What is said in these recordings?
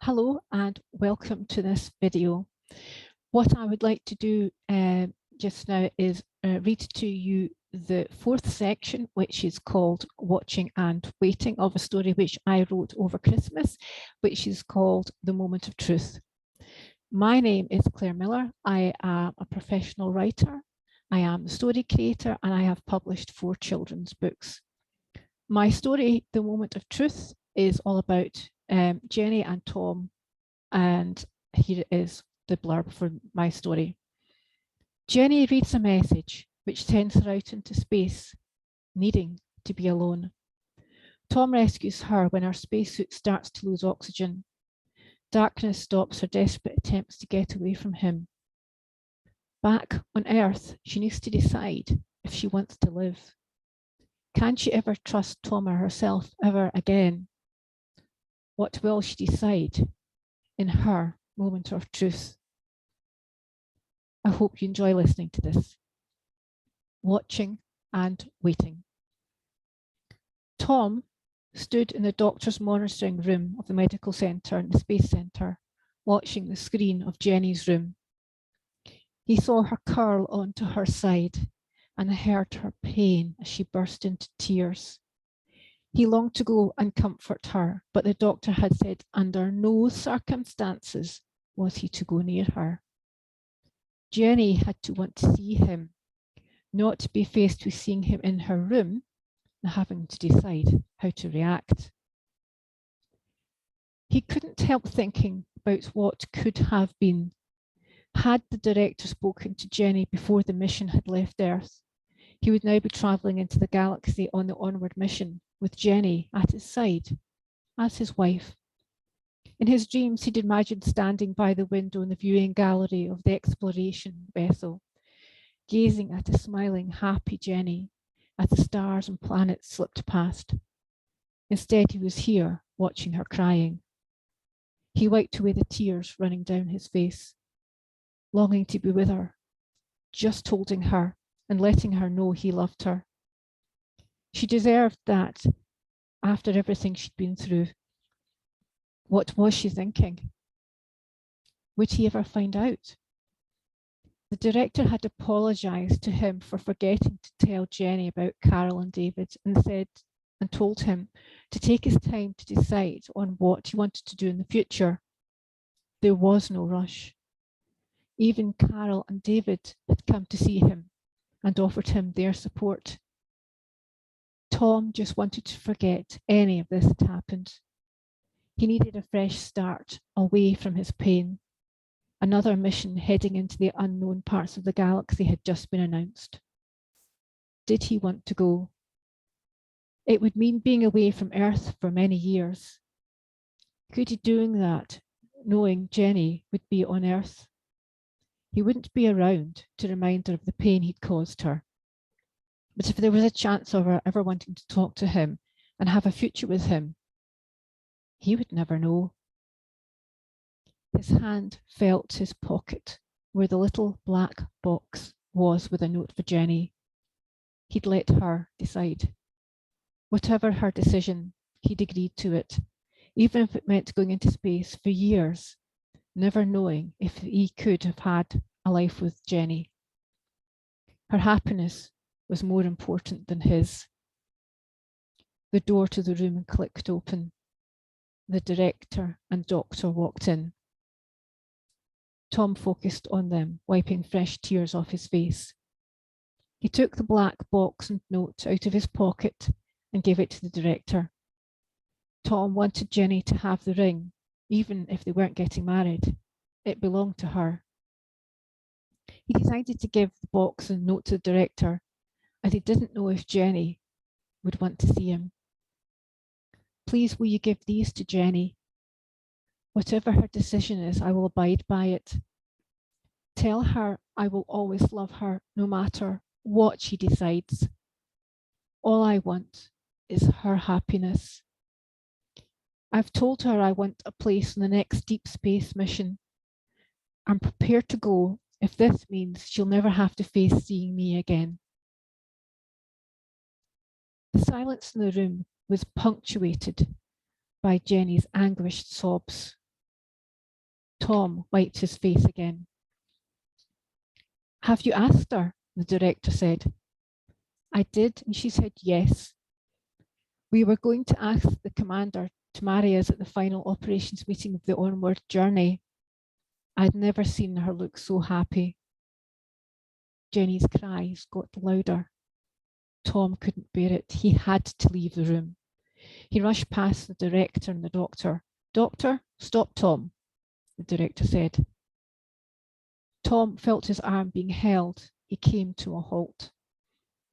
Hello and welcome to this video. What I would like to do just now is read to you the fourth section, which is called Watching and Waiting, of a story which I wrote over Christmas, which is called The Moment of Truth. My name is Claire Miller. I am a professional writer. I am the story creator and I have published 4 children's books. My story, The Moment of Truth, is all about Jenny and Tom, and here is the blurb for my story. Jenny reads a message which sends her out into space, needing to be alone. Tom rescues her when her spacesuit starts to lose oxygen. Darkness stops her desperate attempts to get away from him. Back on Earth, she needs to decide if she wants to live. Can she ever trust Tom or herself ever again? What will she decide in her moment of truth? I hope you enjoy listening to this. Watching and waiting. Tom stood in the doctor's monitoring room of the medical centre in the Space Centre, watching the screen of Jenny's room. He saw her curl onto her side and heard her pain as she burst into tears. He longed to go and comfort her, but the doctor had said under no circumstances was he to go near her. Jenny had to want to see him, not to be faced with seeing him in her room and having to decide how to react. He couldn't help thinking about what could have been. Had the director spoken to Jenny before the mission had left Earth, he would now be travelling into the galaxy on the onward mission, with Jenny at his side, as his wife. In his dreams, he'd imagined standing by the window in the viewing gallery of the exploration vessel, gazing at a smiling, happy Jenny as the stars and planets slipped past. Instead, he was here, watching her crying. He wiped away the tears running down his face, longing to be with her, just holding her and letting her know he loved her. She deserved that after everything she'd been through. What was she thinking? Would he ever find out? The director had apologised to him for forgetting to tell Jenny about Carol and David and told him to take his time to decide on what he wanted to do in the future. There was no rush. Even Carol and David had come to see him and offered him their support. Tom just wanted to forget any of this had happened. He needed a fresh start away from his pain. Another mission heading into the unknown parts of the galaxy had just been announced. Did he want to go? It would mean being away from Earth for many years. Could he do that, knowing Jenny would be on Earth? He wouldn't be around to remind her of the pain he'd caused her. But if there was a chance of her ever wanting to talk to him and have a future with him, he would never know. His hand felt his pocket where the little black box was with a note for Jenny. He'd let her decide. Whatever her decision, he'd agreed to it, even if it meant going into space for years, never knowing if he could have had a life with Jenny. Her happiness was more important than his. The door to the room clicked open. The director and doctor walked in. Tom focused on them, wiping fresh tears off his face. He took the black box and note out of his pocket and gave it to the director. Tom wanted Jenny to have the ring, even if they weren't getting married. It belonged to her. He decided to give the box and note to the director, as he didn't know if Jenny would want to see him. Please, will you give these to Jenny? Whatever her decision is, I will abide by it. Tell her I will always love her, no matter what she decides. All I want is her happiness. I've told her I want a place in the next deep space mission. I'm prepared to go if this means she'll never have to face seeing me again. The silence in the room was punctuated by Jenny's anguished sobs. Tom wiped his face again. Have you asked her? The director said. I did, and she said yes. We were going to ask the commander to marry us at the final operations meeting of the onward journey. I'd never seen her look so happy. Jenny's cries got louder. Tom couldn't bear it. He had to leave the room. He rushed past the director and the doctor. Doctor, stop Tom, the director said. Tom felt his arm being held. He came to a halt.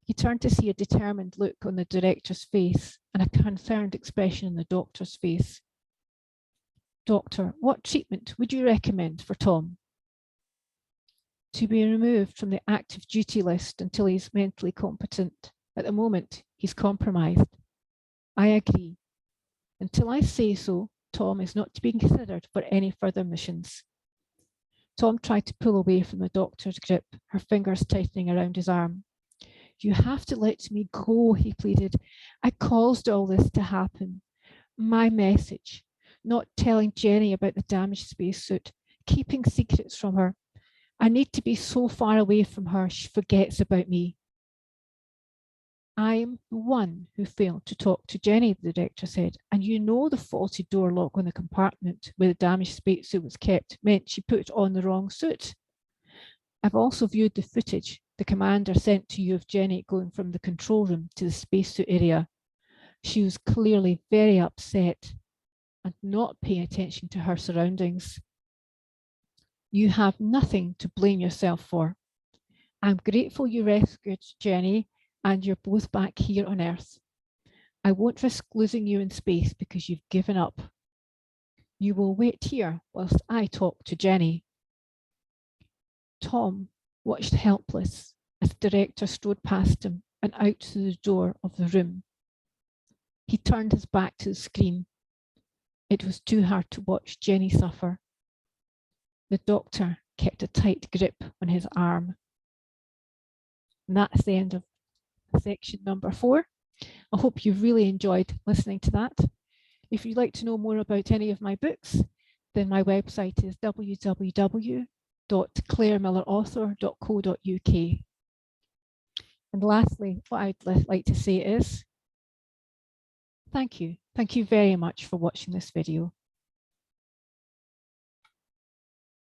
He turned to see a determined look on the director's face and a concerned expression on the doctor's face. Doctor, what treatment would you recommend for Tom? To be removed from the active duty list until he's mentally competent. At the moment, he's compromised. I agree. Until I say so, Tom is not to be considered for any further missions. Tom tried to pull away from the doctor's grip, her fingers tightening around his arm. You have to let me go, he pleaded. I caused all this to happen. My message, not telling Jenny about the damaged spacesuit, keeping secrets from her. I need to be so far away from her, she forgets about me. I'm the one who failed to talk to Jenny, the director said, and you know the faulty door lock on the compartment where the damaged spacesuit was kept meant she put on the wrong suit. I've also viewed the footage the commander sent to you of Jenny going from the control room to the spacesuit area. She was clearly very upset and not paying attention to her surroundings. You have nothing to blame yourself for. I'm grateful you rescued Jenny and you're both back here on Earth. I won't risk losing you in space because you've given up. You will wait here whilst I talk to Jenny. Tom watched helpless as the director strode past him and out through the door of the room. He turned his back to the screen. It was too hard to watch Jenny suffer. The doctor kept a tight grip on his arm. And that's the end of section number 4. I hope you've really enjoyed listening to that. If you'd like to know more about any of my books, then my website is www.clairemillerauthor.co.uk. And lastly, what I'd like to say is thank you. Thank you very much for watching this video.